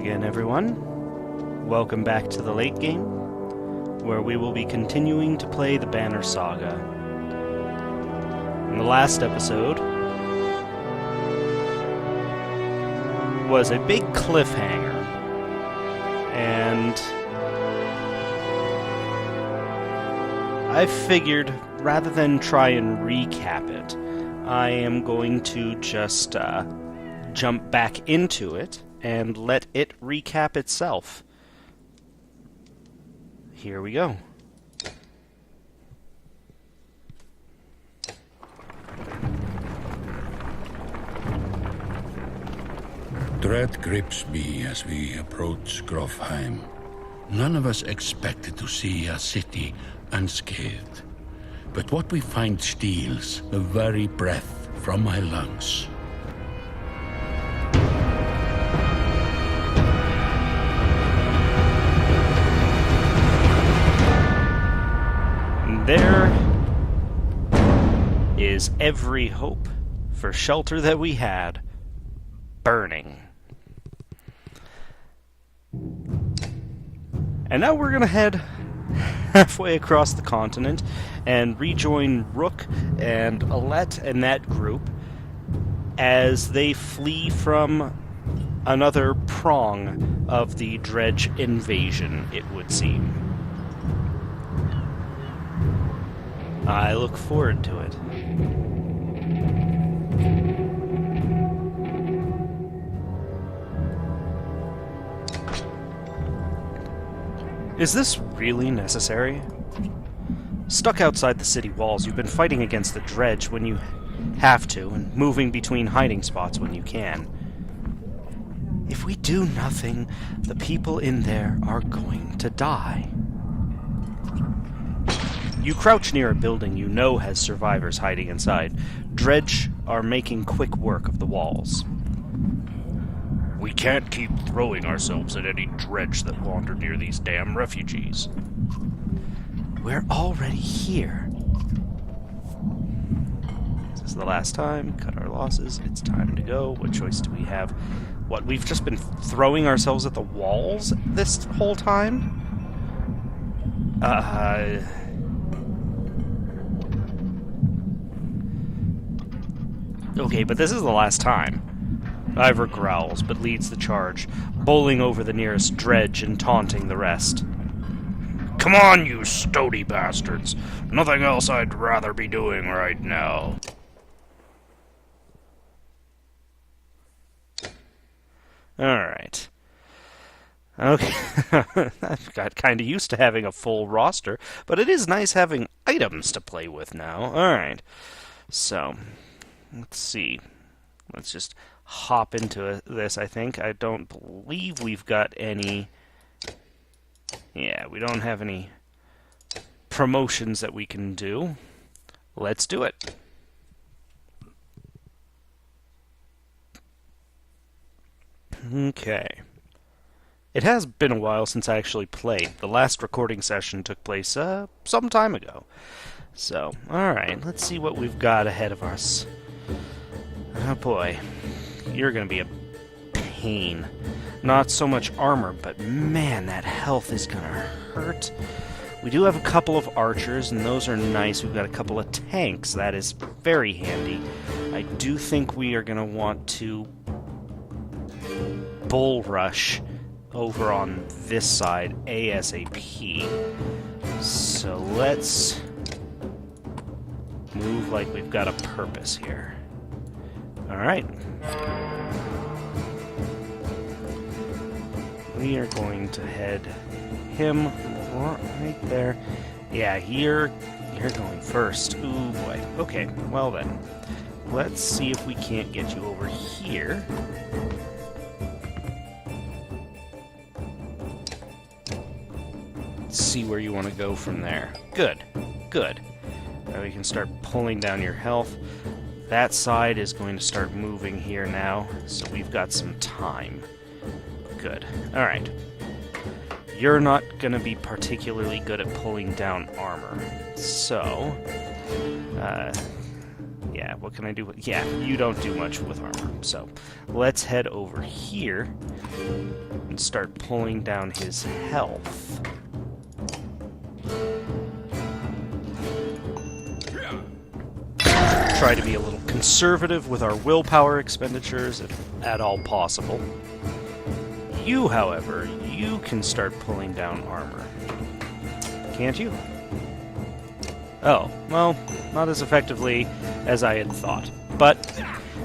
again, everyone. Welcome back to the late game, where we will be continuing to play the Banner Saga. In the last episode was a big cliffhanger, and I figured rather than try and recap it, I am going to just jump back into it and let it recap itself. Here we go. Dread grips me as we approach Grofheim. None of us expected to see a city unscathed. But what we find steals the very breath from my lungs. There is every hope for shelter that we had burning. And now we're gonna head halfway across the continent and rejoin Rook and Alette and that group as they flee from another prong of the Dredge invasion, it would seem. I look forward to it. Is this really necessary? Stuck outside the city walls, you've been fighting against the Dredge when you have to, and moving between hiding spots when you can. If we do nothing, the people in there are going to die. You crouch near a building you know has survivors hiding inside. Dredge are making quick work of the walls. We can't keep throwing ourselves at any Dredge that wander near these damn refugees. We're already here. This is the last time. Cut our losses. It's time to go. What choice do we have? What, we've just been throwing ourselves at the walls this whole time? Okay, but this is the last time. Ivor growls, but leads the charge, bowling over the nearest Dredge and taunting the rest. Come on, you stoaty bastards! Nothing else I'd rather be doing right now. Alright. Okay, I've got kind of used to having a full roster, but it is nice having items to play with now. Alright, so let's see. Let's just hop into this, I think. I don't believe we've got any... Yeah, we don't have any promotions that we can do. Let's do it. Okay. It has been a while since I actually played. The last recording session took place some time ago. So, alright, let's see what we've got ahead of us. Oh boy, you're gonna be a pain. Not so much armor, but man, that health is gonna hurt. We do have a couple of archers, and those are nice. We've got a couple of tanks. That is very handy. I do think we are gonna want to bull rush over on this side ASAP. So let's move like we've got a purpose here. Alright. We are going to head him right there. Yeah, you're going first. Ooh, boy. Okay, well then. Let's see if we can't get you over here. Let's see where you want to go from there. Good. Good. Now we can start pulling down your health. That side is going to start moving here now, so we've got some time. Good. Alright. You're not going to be particularly good at pulling down armor. So, Yeah, what can I do? Yeah, you don't do much with armor. So let's head over here and start pulling down his health. Try to be a little conservative with our willpower expenditures if at all possible. You, however, you can start pulling down armor. Can't you? Oh, well, not as effectively as I had thought. But,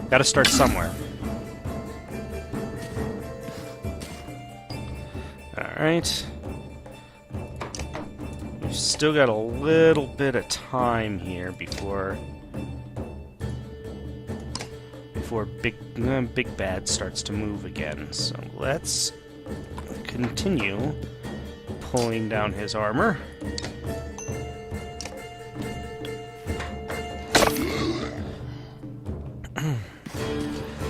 gotta start somewhere. Alright. We've still got a little bit of time here before Big Bad starts to move again. So let's continue pulling down his armor.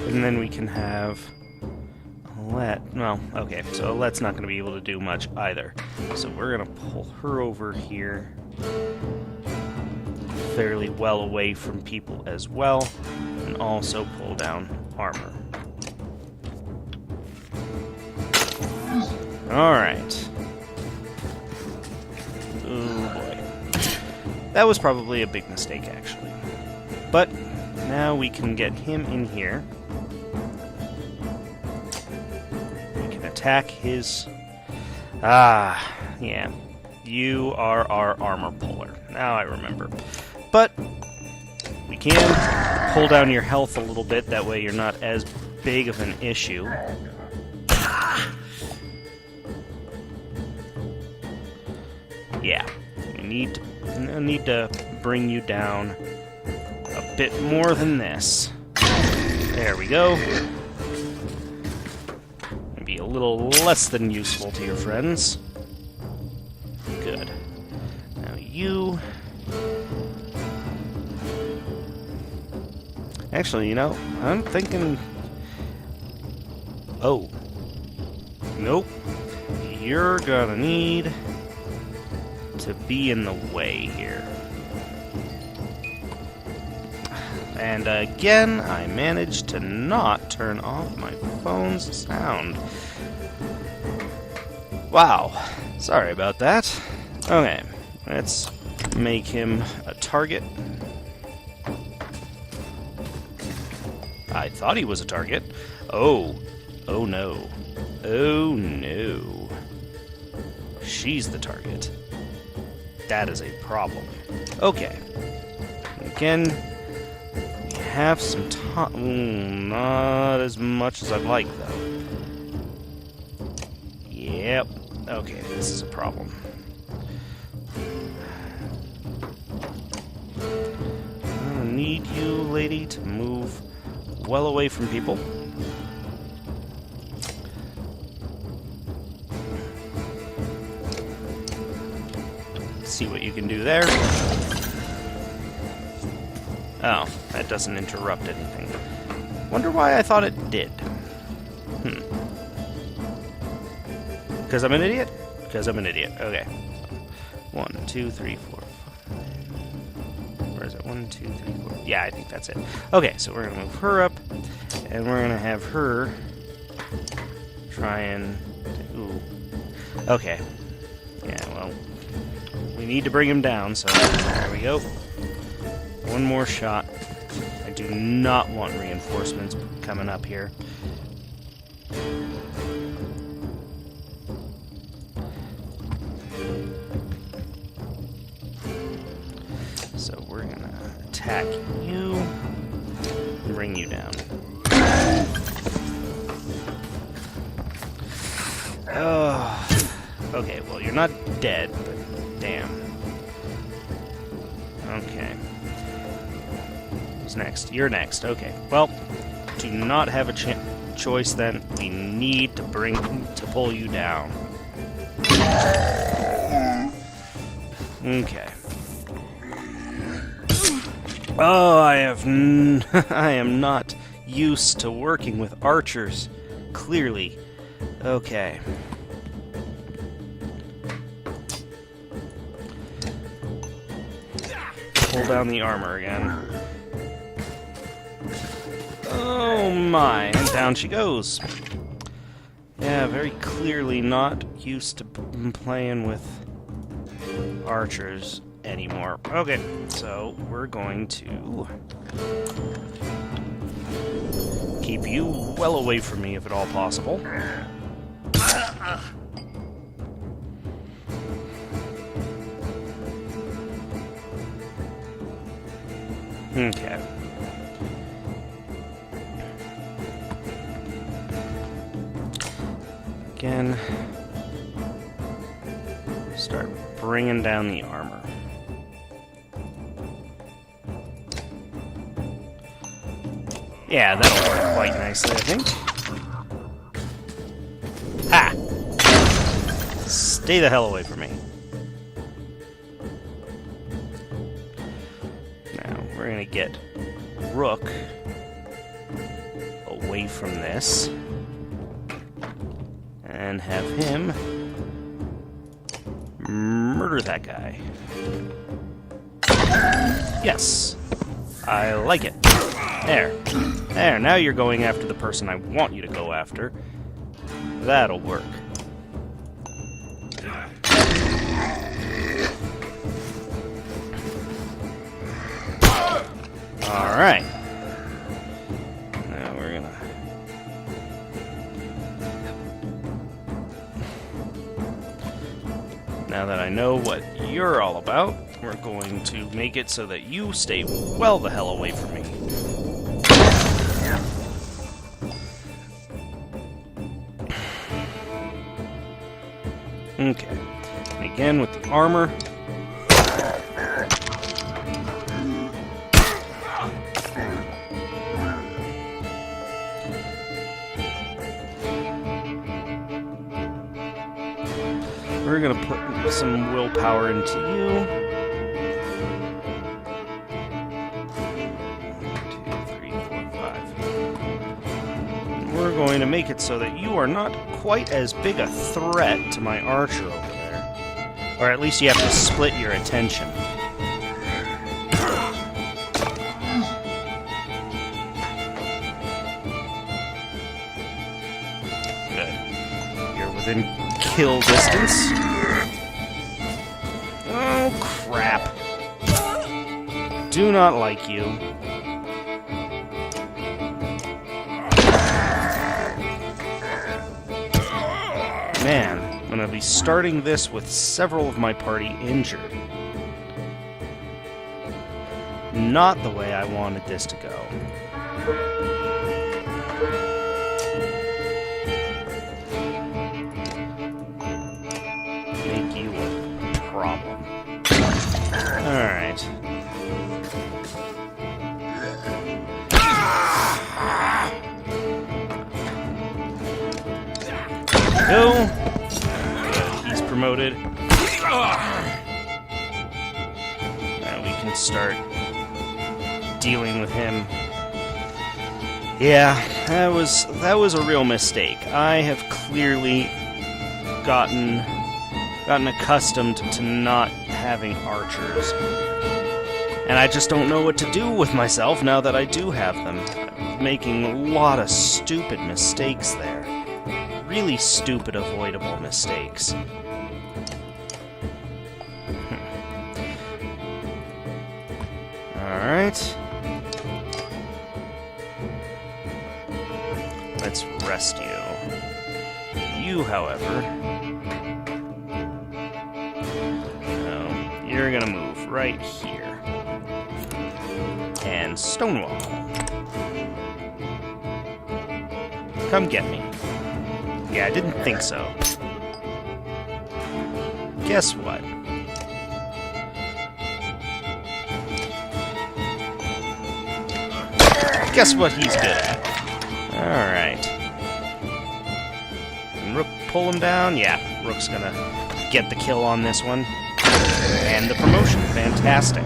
And then we can have well, okay, so Let's not going to be able to do much either. So we're going to pull her over here fairly well away from people as well, and also pull down armor. Alright. Oh boy. That was probably a big mistake, actually. But now we can get him in here. We can attack his... yeah. You are our armor puller. Now I remember. But we can pull down your health a little bit, that way you're not as big of an issue. Yeah, we need to bring you down a bit more than this. There we go. Maybe a little less than useful to your friends. Good. Now you... Actually, you know, I'm thinking... Oh. Nope. You're gonna need to be in the way here. And again, I managed to not turn off my phone's sound. Wow. Sorry about that. Okay, let's make him a target. I thought he was a target. Oh. Oh no. Oh no. She's the target. That is a problem. Okay. Again, we have some time. Not as much as I'd like, though. Yep. Okay, this is a problem. I'm gonna need you, lady, to move well away from people. See what you can do there. Oh, that doesn't interrupt anything. Wonder why I thought it did. Because I'm an idiot? Because I'm an idiot. Okay. 1, 2, 3, 4, 5. Where is it? 1, 2, 3, 4. Yeah, I think that's it. Okay, so we're going to move her up, and we're going to have her try and... Ooh. Okay. Yeah, well... We need to bring him down, so there we go. One more shot. I do not want reinforcements coming up here. So we're gonna attack you and bring you down. Oh, okay, well, you're not dead, but damn. Okay. Who's next? You're next. Okay. Well, do not have a choice then. We need to pull you down. Okay. Oh, I am not used to working with archers. Clearly. Okay. Pull down the armor again. Oh my, and down she goes. Yeah, very clearly not used to playing with archers anymore. Okay, so we're going to keep you well away from me if at all possible. Okay. Again, start bringing down the armor. Yeah, that'll work quite nicely, I think. Ha! Stay the hell away from me. Now, we're gonna get Rook away from this. And have him murder that guy. Yes. I like it. There. There, now you're going after the person I want you to go after. That'll work. Alright. Now we're gonna... Now that I know what you're all about, we're going to make it so that you stay well the hell away from me. Okay. And again with the armor. We're gonna put some willpower into you. 1, 2, 3, 4, 5. And we're going to make it so that you are not quite as big a threat to my archer over there. Or at least you have to split your attention. Good. You're within kill distance. Oh, crap. Do not like you. Man, I'm gonna be starting this with several of my party injured. Not the way I wanted this to go. Make you a problem. Alright. Go. Good. He's promoted. Now we can start dealing with him. Yeah, that was a real mistake. I have clearly gotten accustomed to not having archers. And I just don't know what to do with myself now that I do have them. I'm making a lot of stupid mistakes there. Really stupid, avoidable mistakes. Alright. Let's rest you. You, however... No, you're gonna move right here. And Stonewall. Come get me. Yeah, I didn't think so. Guess what? Guess what he's good at? Alright. Can Rook pull him down? Yeah, Rook's gonna get the kill on this one. And the promotion. Fantastic.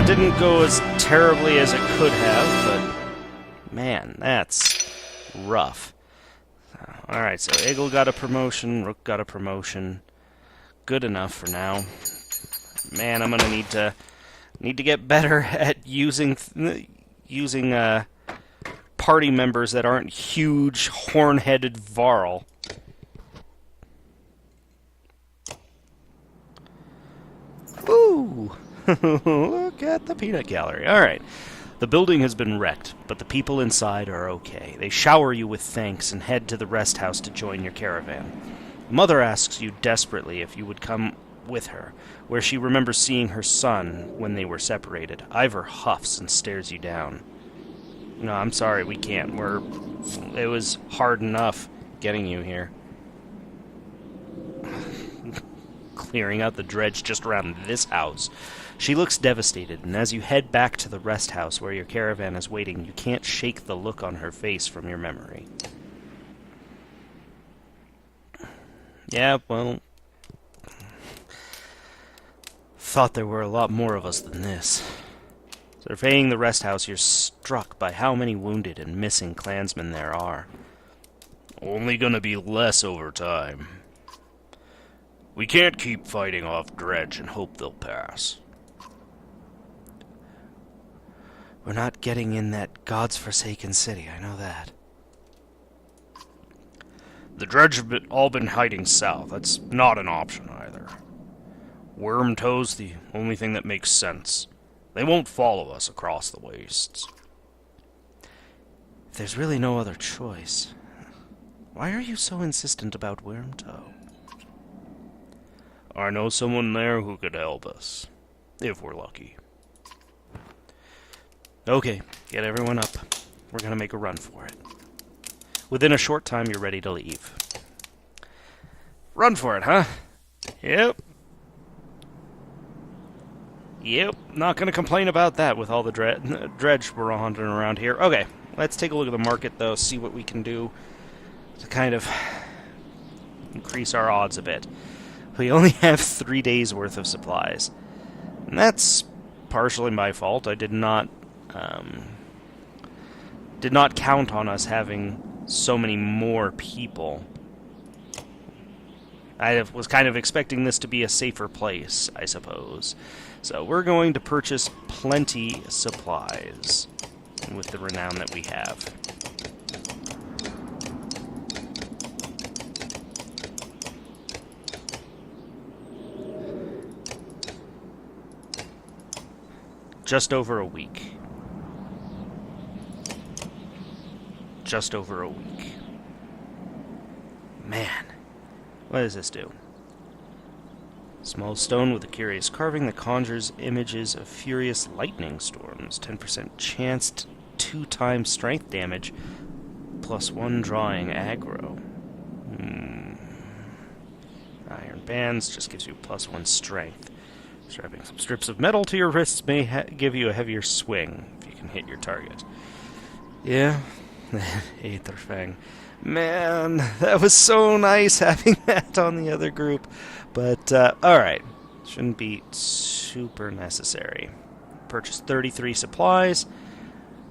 Didn't go as terribly as it could have, but... Man, that's rough. Alright, so Eagle got a promotion, Rook got a promotion. Good enough for now. Man, I'm gonna need to get better at using party members that aren't huge, horn-headed Varl. Ooh! Look at the peanut gallery. Alright. The building has been wrecked, but the people inside are okay. They shower you with thanks and head to the rest house to join your caravan. Mother asks you desperately if you would come with her, where she remembers seeing her son when they were separated. Ivor huffs and stares you down. No, I'm sorry, we can't. It was hard enough getting you here. Clearing out the dredge just around this house. She looks devastated, and as you head back to the rest house where your caravan is waiting, you can't shake the look on her face from your memory. Yeah, well, thought there were a lot more of us than this. Surveying the rest house, you're struck by how many wounded and missing clansmen there are. Only gonna be less over time. We can't keep fighting off dredge and hope they'll pass. We're not getting in that God's-forsaken city, I know that. The dredge have all been hiding south. That's not an option either. Wormtoe's the only thing that makes sense. They won't follow us across the wastes. If there's really no other choice, why are you so insistent about Wormtoe? I know someone there who could help us, if we're lucky. Okay, get everyone up. We're gonna make a run for it. Within a short time, you're ready to leave. Run for it, huh? Yep. Yep, not gonna complain about that with all the dredge we're hunting around here. Okay, let's take a look at the market, though, see what we can do to kind of increase our odds a bit. We only have 3 days' worth of supplies. And that's partially my fault. I did not count on us having so many more people. I was kind of expecting this to be a safer place, I suppose. So we're going to purchase plenty supplies with the renown that we have. Just over a week. Just over a week. Man, what does this do? Small stone with a curious carving that conjures images of furious lightning storms. 10% chance, 2 times strength damage, +1 drawing aggro. Iron bands just gives you +1 strength. Strapping some strips of metal to your wrists may give you a heavier swing if you can hit your target. Yeah, Aetherfang. Man, that was so nice having that on the other group. But, alright. Shouldn't be super necessary. Purchase 33 supplies.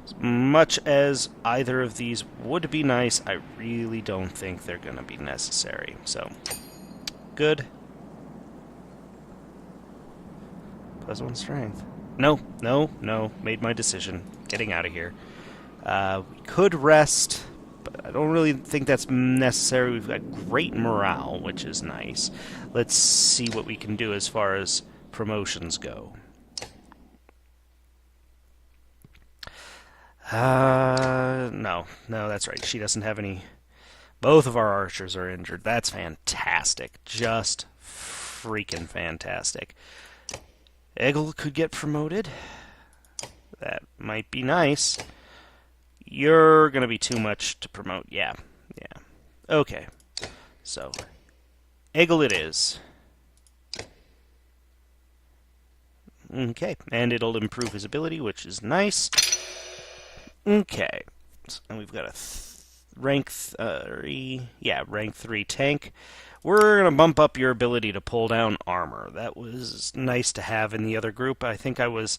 As much as either of these would be nice, I really don't think they're going to be necessary. So, good. +1 strength. No. Made my decision. Getting out of here. We could rest, but I don't really think that's necessary. We've got great morale, which is nice. Let's see what we can do as far as promotions go. No, that's right. She doesn't have any. Both of our archers are injured. That's fantastic. Just freaking fantastic. Eggle could get promoted. That might be nice. You're going to be too much to promote. Yeah. Okay. So, Eggle it is. Okay. And it'll improve his ability, which is nice. Okay. And we've got a rank 3 tank. We're going to bump up your ability to pull down armor. That was nice to have in the other group. I think I was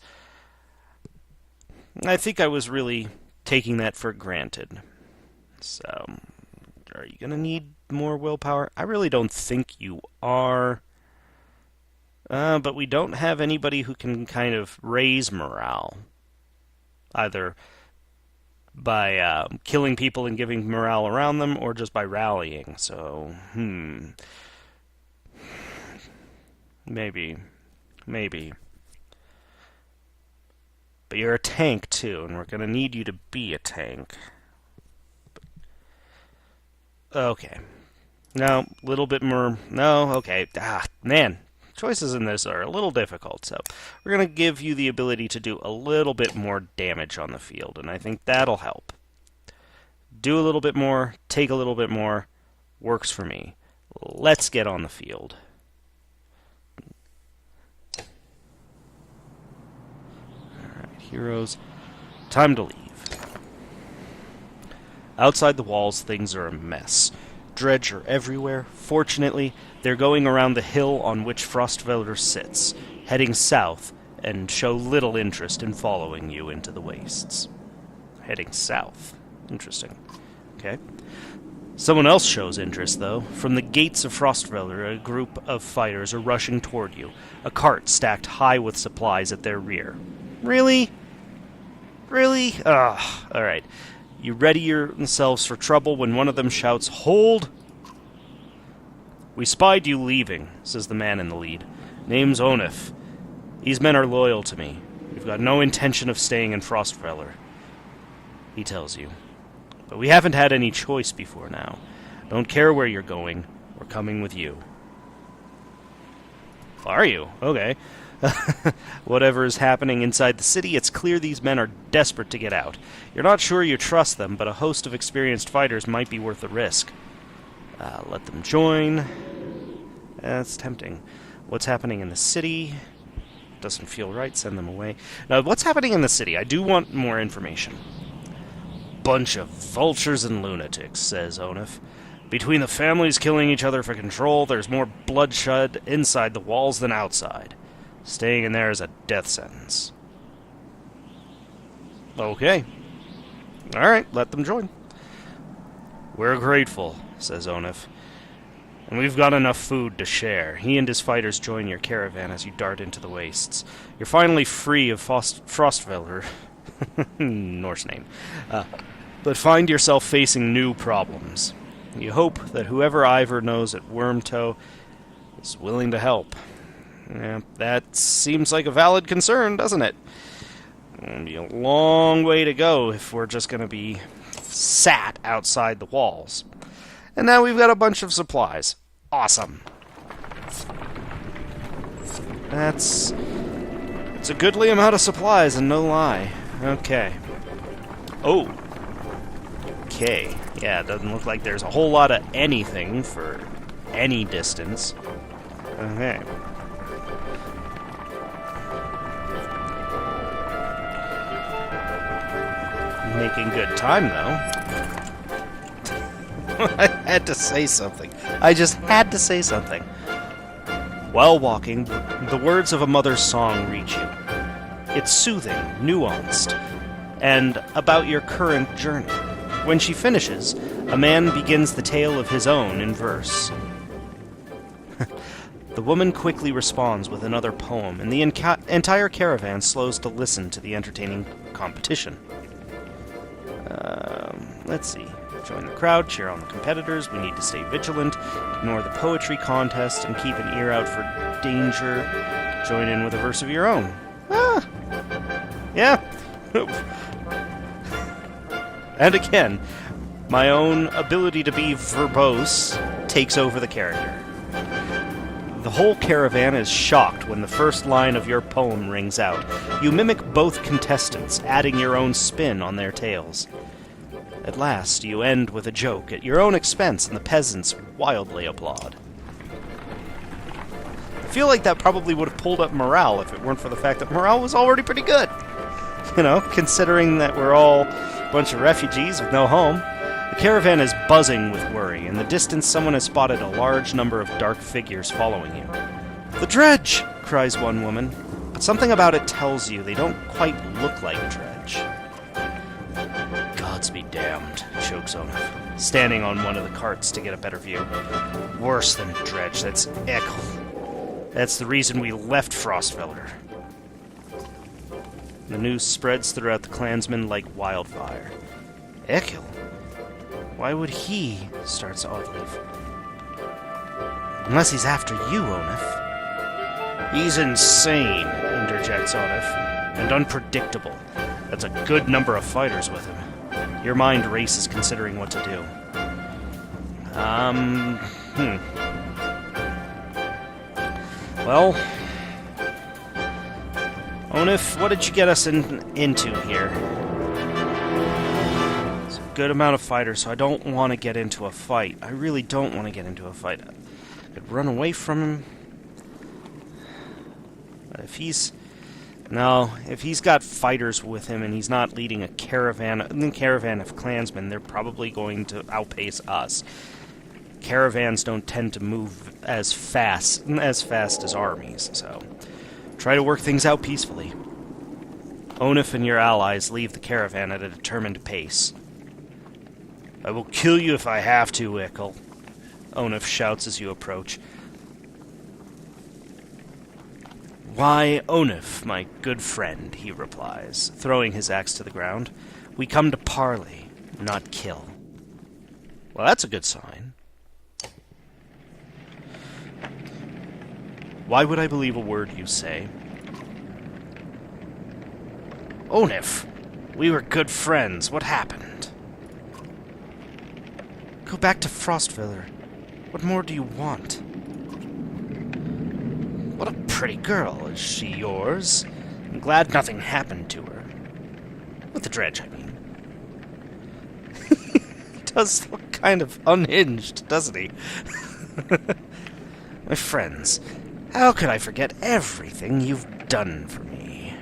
really taking that for granted. So, are you going to need more willpower? I really don't think you are. But we don't have anybody who can kind of raise morale. Either by killing people and giving morale around them, or just by rallying. So, maybe, maybe. But you're a tank too, and we're gonna need you to be a tank. Okay. No, a little bit more. No, okay. Man. Choices in this are a little difficult, so we're going to give you the ability to do a little bit more damage on the field, and I think that'll help. Do a little bit more, take a little bit more, works for me. Let's get on the field. Alright, heroes. Time to leave. Outside the walls, things are a mess. Dredge are everywhere. Fortunately, they're going around the hill on which Frostvellr sits, heading south, and show little interest in following you into the wastes. Heading south. Interesting. Okay. Someone else shows interest, though. From the gates of Frostvellr, a group of fighters are rushing toward you, a cart stacked high with supplies at their rear. Really? Really? Ugh. Alright. You ready yourselves for trouble when one of them shouts, "Hold!" "We spied you leaving," says the man in the lead. "Name's Onif. These men are loyal to me. We've got no intention of staying in Frostvellr," he tells you. "But we haven't had any choice before now. Don't care where you're going. We're coming with you." Are you? Okay. Whatever is happening inside the city, it's clear these men are desperate to get out. You're not sure you trust them, but a host of experienced fighters might be worth the risk. Let them join. That's tempting. What's happening in the city? Doesn't feel right. Send them away. Now, what's happening in the city? I do want more information. "Bunch of vultures and lunatics," says Onif. "Between the families killing each other for control, there's more bloodshed inside the walls than outside. Staying in there is a death sentence." Okay. Alright, let them join. "We're grateful," says Onif. "And we've got enough food to share." He and his fighters join your caravan as you dart into the wastes. You're finally free of Frostvellr. Norse name. But find yourself facing new problems. You hope that whoever Ivor knows at Wormtoe is willing to help. Yeah, that seems like a valid concern, doesn't it? It'll be a long way to go if we're just going to be sat outside the walls. And now we've got a bunch of supplies. Awesome. It's a goodly amount of supplies, and no lie. Okay. Oh. Okay. Yeah, it doesn't look like there's a whole lot of anything for any distance. Okay. Making good time, though. I had to say something. I just had to say something. While walking, the words of a mother's song reach you. It's soothing, nuanced, and about your current journey. When she finishes, a man begins the tale of his own in verse. The woman quickly responds with another poem, and the entire caravan slows to listen to the entertaining competition. Let's see. Join the crowd, cheer on the competitors. We need to stay vigilant, ignore the poetry contest, and keep an ear out for danger. Join in with a verse of your own. Ah! Yeah. And again, my own ability to be verbose takes over the character. The whole caravan is shocked when the first line of your poem rings out. You mimic both contestants, adding your own spin on their tales. At last, you end with a joke at your own expense, and the peasants wildly applaud. I feel like that probably would have pulled up morale if it weren't for the fact that morale was already pretty good. You know, considering that we're all a bunch of refugees with no home. The caravan is buzzing with worry. In the distance, someone has spotted a large number of dark figures following you. "The dredge!" cries one woman, but something about it tells you they don't quite look like dredge. "Gods be damned," chokes Onif, standing on one of the carts to get a better view. "Worse than dredge, that's Ekel. That's the reason we left Frostvellr." The news spreads throughout the clansmen like wildfire. Ekil? Why would he? Starts Oddleif. Unless he's after you, Onif. He's insane, interjects Onif, and unpredictable. That's a good number of fighters with him. Your mind races considering what to do. Well, Onif, what did you get us into here? It's a good amount of fighters, so I don't want to get into a fight. I really don't want to get into a fight. I could run away from him. But if he's got fighters with him and he's not leading a caravan of clansmen, they're probably going to outpace us. Caravans don't tend to move as fast as armies, so try to work things out peacefully. Onif and your allies leave the caravan at a determined pace. I will kill you if I have to, Ekil, Onif shouts as you approach. Why, Onif, my good friend, he replies, throwing his axe to the ground. We come to parley, not kill. Well, that's a good sign. Why would I believe a word you say? Onif, we were good friends. What happened? Go back to Frostvellr. What more do you want? What a pretty girl. Is she yours? I'm glad nothing happened to her. With the dredge, I mean. He does look kind of unhinged, doesn't he? My friends, how could I forget everything you've done for me?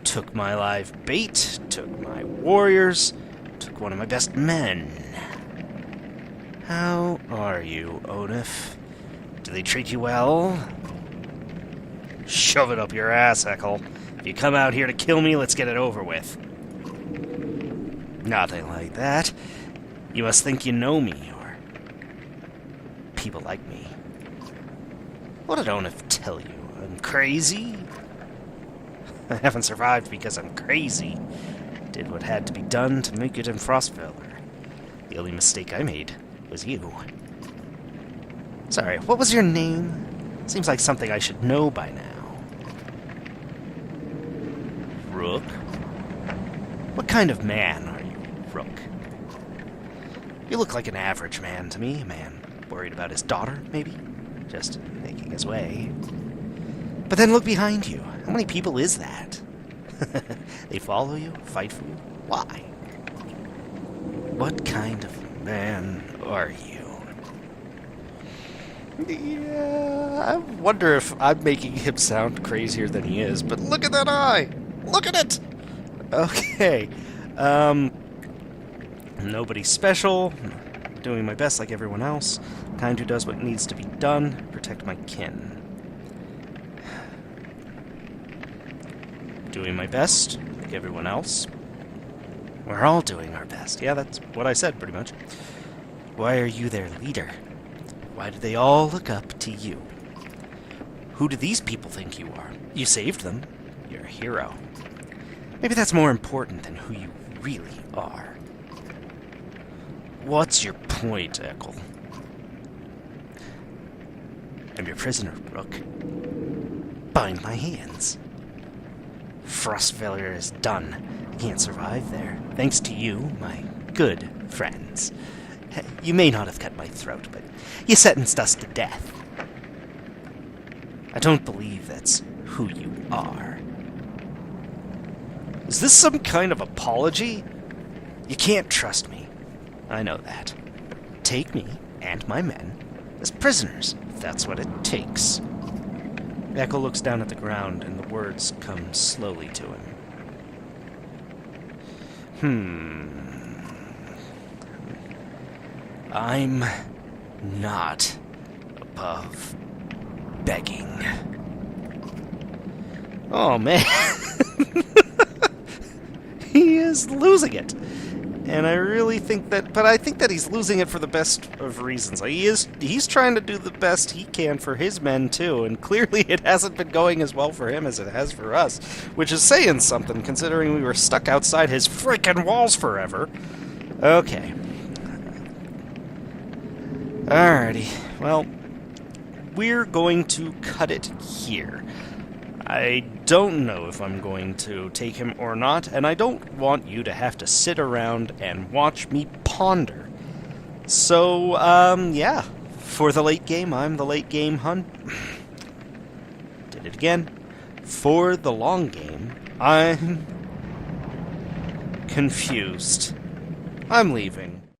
Took my live bait, took my warriors, took one of my best men. How are you, Onif? Do they treat you well? Shove it up your ass, Ekil. If you come out here to kill me, let's get it over with. Nothing like that. You must think you know me, or people like me. What did Onif tell you? I'm crazy? I haven't survived because I'm crazy. Did what had to be done to make it in Frostvellr. The only mistake I made was you. Sorry, what was your name? Seems like something I should know by now. Rook? What kind of man are you, Rook? You look like an average man to me. A man worried about his daughter, maybe? Just making his way. But then look behind you. How many people is that? They follow you? Fight for you? Why? What kind of man are you? Yeah, I wonder if I'm making him sound crazier than he is, but look at that eye! Look at it! Okay, nobody special, doing my best like everyone else, kind who does what needs to be done, protect my kin. Doing my best, like everyone else. We're all doing our best. Yeah, that's what I said, pretty much. Why are you their leader? Why do they all look up to you? Who do these people think you are? You saved them. You're a hero. Maybe that's more important than who you really are. What's your point, Ekil? I'm your prisoner, Rook. Bind my hands. Frostvellr is done. I can't survive there. Thanks to you, my good friends. You may not have cut my throat, but you sentenced us to death. I don't believe that's who you are. Is this some kind of apology? You can't trust me. I know that. Take me and my men as prisoners, if that's what it takes. Ekil looks down at the ground, and the words come slowly to him. I'm not above begging. Oh, man. He is losing it. And I really think that, but I think that he's losing it for the best of reasons. Like, he's trying to do the best he can for his men too, and clearly it hasn't been going as well for him as it has for us, which is saying something considering we were stuck outside his freaking walls forever. Okay. Alrighty. Well, we're going to cut it here. I don't know if I'm going to take him or not, and I don't want you to have to sit around and watch me ponder. So, yeah. For the late game, I'm the late game hunt. Did it again. For the long game, I'm confused. I'm leaving.